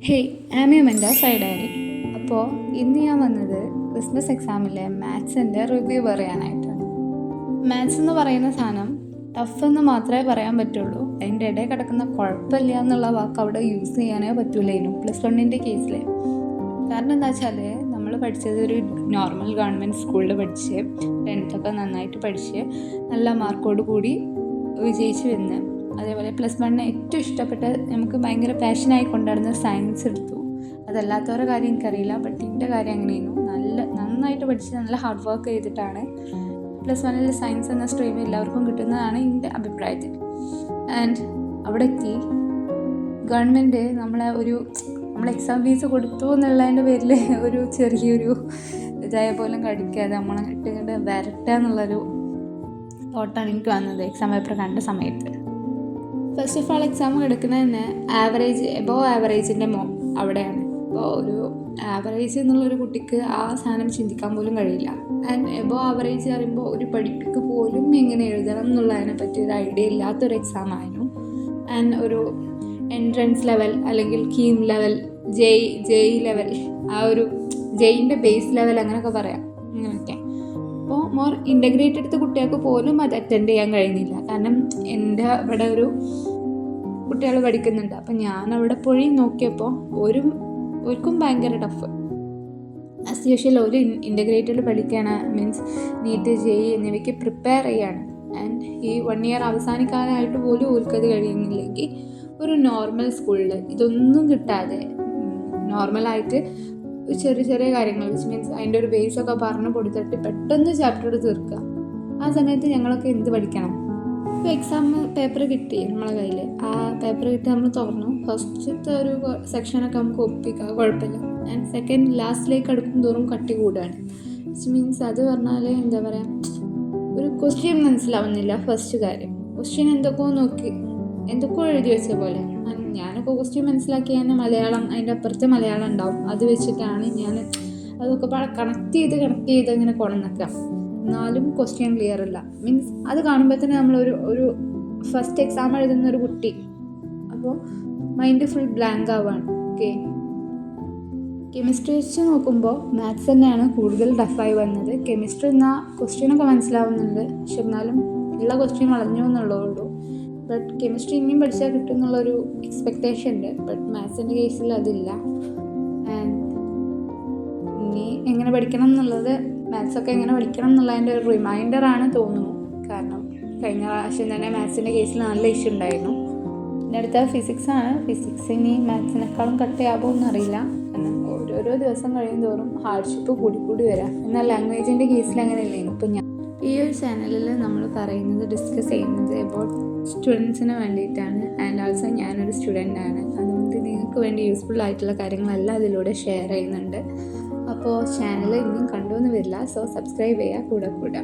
Hey Ami മെൻ്റെ സൈഡ് ഡയറി. അപ്പോൾ ഇന്ന് ഞാൻ വന്നത് ക്രിസ്മസ് എക്സാമിലെ മാത്സിൻ്റെ റിവ്യൂ പറയാനായിട്ടാണ്. മാത്സ് എന്ന് പറയുന്ന സാധനം ടഫ് എന്ന് മാത്രമേ പറയാൻ പറ്റുള്ളൂ. അതിൻ്റെ ഇടയിൽ കിടക്കുന്ന കുഴപ്പമില്ല എന്നുള്ള വാക്ക് അവിടെ യൂസ് ചെയ്യാനേ പറ്റൂലേനു +1 കേസിൽ. കാരണം എന്താ വെച്ചാൽ നമ്മൾ പഠിച്ചത് ഒരു നോർമൽ ഗവൺമെൻറ് സ്കൂളിൽ പഠിച്ച് 10th നന്നായിട്ട് പഠിച്ച് നല്ല മാർക്കോട് കൂടി വിജയിച്ച് വന്ന്, അതേപോലെ +1 ഏറ്റവും ഇഷ്ടപ്പെട്ട നമുക്ക് ഭയങ്കര പാഷനായി കൊണ്ടുവരുന്ന സയൻസ് എടുത്തു. അതല്ലാത്തവരുടെ കാര്യം എനിക്കറിയില്ല, ബട്ട് എൻ്റെ കാര്യം അങ്ങനെയായിരുന്നു. നന്നായിട്ട് പഠിച്ച് നല്ല ഹാർഡ് വർക്ക് ചെയ്തിട്ടാണ് +1 സയൻസ് എന്ന സ്ട്രീം എല്ലാവർക്കും കിട്ടുന്നതാണ് എൻ്റെ അഭിപ്രായത്തിൽ. ആൻഡ് അവിടെ എത്തി ഗവൺമെൻറ് നമ്മൾ എക്സാം ഫീസ് കൊടുത്തു എന്നുള്ളതിൻ്റെ പേരിൽ ഒരു ചെറിയൊരു ജയ പോലും കടിക്കാതെ നമ്മളെ ഇട്ടുകൊണ്ട് വരട്ടെ എന്നുള്ളൊരു തോട്ടാണ് എനിക്ക് വന്നത് എക്സാം പേപ്പർ കണ്ട സമയത്ത്. ഫസ്റ്റ് ഓഫ് ഓൾ എക്സാം കിടക്കുന്നത് തന്നെ എബോവ് ആവറേജിൻ്റെ അവിടെയാണ്. അപ്പോൾ ഒരു ആവറേജ് എന്നുള്ളൊരു കുട്ടിക്ക് ആ സാധനം ചിന്തിക്കാൻ പോലും കഴിയില്ല. ആൻഡ് എബോവ് ആവറേജ് പറയുമ്പോൾ ഒരു പഠിപ്പിക്ക് പോലും എങ്ങനെ എഴുതണം എന്നുള്ളതിനെ പറ്റി ഒരു ഐഡിയ ഇല്ലാത്തൊരു എക്സാം ആയിരുന്നു. ആൻഡ് ഒരു എൻട്രൻസ് ലെവൽ അല്ലെങ്കിൽ കീം ലെവൽ, ജെഇ ലെവൽ, ആ ഒരു ജെയിൻ്റെ ബേസ് ലെവൽ അങ്ങനെയൊക്കെ പറയാം. അങ്ങനെയൊക്കെ അപ്പോൾ മോർ ഇൻ്റഗ്രേറ്റ് എടുത്ത കുട്ടികൾക്ക് പോലും അത് അറ്റൻഡ് ചെയ്യാൻ കഴിയുന്നില്ല. കാരണം എൻ്റെ ഇവിടെ ഒരു കുട്ടികൾ പഠിക്കുന്നുണ്ട്. അപ്പം ഞാൻ അവിടെ പോയി നോക്കിയപ്പോൾ ഒരുക്കും ഭയങ്കര ടഫ്. ആസ് യൂഷ്വൽ ഒരു ഇൻ്റഗ്രേറ്റഡ് പഠിക്കുകയാണ്, മീൻസ് നീറ്റ് ജെഇ എന്നിവയ്ക്ക് പ്രിപ്പയർ ചെയ്യാണ്. ആൻഡ് ഈ 1 ഇയർ അവസാനിക്കാനായിട്ട് പോലും ഓർക്കത് കഴിയുന്നില്ലെങ്കിൽ ഒരു നോർമൽ സ്കൂളിൽ ഇതൊന്നും കിട്ടാതെ നോർമലായിട്ട് ചെറിയ ചെറിയ കാര്യങ്ങൾ മീൻസ് അതിൻ്റെ ഒരു ബേസൊക്കെ പറഞ്ഞു കൊടുത്തിട്ട് പെട്ടെന്ന് ചാപ്റ്റർ തീർക്കുക. ആ സമയത്ത് ഞങ്ങളൊക്കെ എന്ത് പഠിക്കണം? ഇപ്പോൾ എക്സാം പേപ്പർ കിട്ടി നമ്മളെ കയ്യിൽ. ആ പേപ്പർ കിട്ടി നമ്മൾ തുറന്നു. ഫസ്റ്റത്തെ ഒരു സെക്ഷനൊക്കെ നമുക്ക് ഒപ്പിക്കാം, കുഴപ്പമില്ല. ആൻഡ് സെക്കൻഡ് ലാസ്റ്റിലേക്ക് അടുക്കും തോറും കട്ടി കൂടുകയാണ്. മീൻസ് അത് പറഞ്ഞാൽ എന്താ പറയുക, ഒരു ക്വസ്റ്റ്യൻ മനസ്സിലാവുന്നില്ല. ഫസ്റ്റ് കാര്യം, ക്വസ്റ്റ്യൻ എന്തൊക്കെയോ എഴുതി വെച്ച പോലെ. ഞാനൊക്കെ ക്വസ്റ്റ്യൻ മനസ്സിലാക്കി തന്നെ മലയാളം, അതിൻ്റെ അപ്പുറത്തെ മലയാളം ഉണ്ടാവും, അത് വെച്ചിട്ടാണ് ഞാൻ അതൊക്കെ കണക്ട് ചെയ്ത് ഇങ്ങനെ കൊണ്ടുവന്നേക്കാം. എന്നാലും ക്വസ്റ്റ്യൻ ക്ലിയർ അല്ല. മീൻസ് അത് കാണുമ്പോൾ തന്നെ ഒരു ഫസ്റ്റ് എക്സാം എഴുതുന്ന ഒരു കുട്ടി അപ്പോൾ മൈൻഡ് ഫുൾ ബ്ലാങ്ക് ആവുകയാണ്. ഓക്കെ, കെമിസ്ട്രി വെച്ച് നോക്കുമ്പോൾ മാത്സ് തന്നെയാണ് കൂടുതൽ ടഫായി വന്നത്. കെമിസ്ട്രി എന്നാൽ ക്വസ്റ്റ്യനൊക്കെ മനസ്സിലാവുന്നുണ്ട്, പക്ഷെ എന്നാലും ഉള്ള ക്വസ്റ്റ്യൻ വളഞ്ഞു എന്നുള്ളതുള്ളൂ. ബട്ട് കെമിസ്ട്രി ഇനിയും പഠിച്ചാൽ കിട്ടും എന്നുള്ളൊരു എക്സ്പെക്റ്റേഷൻ ഉണ്ട്. ബട്ട് മാത്സിൻ്റെ കേസിൽ അതില്ല. ആൻഡ് ഇനി എങ്ങനെ പഠിക്കണം എന്നുള്ളത്, മാത്സൊക്കെ എങ്ങനെ പഠിക്കണം എന്നുള്ളതിൻ്റെ ഒരു റിമൈൻഡറാണ് തോന്നുന്നു. കാരണം കഴിഞ്ഞ പ്രാവശ്യം തന്നെ മാത്സിൻ്റെ കേസിൽ നല്ല ഇഷ്യൂ ഉണ്ടായിരുന്നു. പിന്നെ അടുത്ത ഫിസിക്സാണ്. ഫിസിക്സ് ഇനി മാത്സിനേക്കാളും കട്ടയാകുമോ എന്നറിയില്ല. കാരണം ഓരോരോ ദിവസം കഴിയും തോറും ഹാർഡ്ഷിപ്പ് കൂടി വരാം. എന്നാൽ ലാംഗ്വേജിൻ്റെ കേസിൽ അങ്ങനെ ഇല്ലായിരുന്നു. ഇപ്പോൾ ഈ ഒരു ചാനലിൽ നമ്മൾ ഡിസ്കസ് ചെയ്യുന്നത് അബൌട്ട് സ്റ്റുഡൻസിന് വേണ്ടിയിട്ടാണ്. ആൻഡ് ഓൾസോ ഞാനൊരു സ്റ്റുഡൻ്റാണ്. അതുകൊണ്ട് നിങ്ങൾക്ക് വേണ്ടി യൂസ്ഫുൾ ആയിട്ടുള്ള കാര്യങ്ങളെല്ലാം അതിലൂടെ ഷെയർ ചെയ്യുന്നുണ്ട്. അപ്പോൾ ചാനൽ ഇനിയും കണ്ടുവന്ന് വരില്ല, സോ സബ്സ്ക്രൈബ് ചെയ്യുക കൂടെ.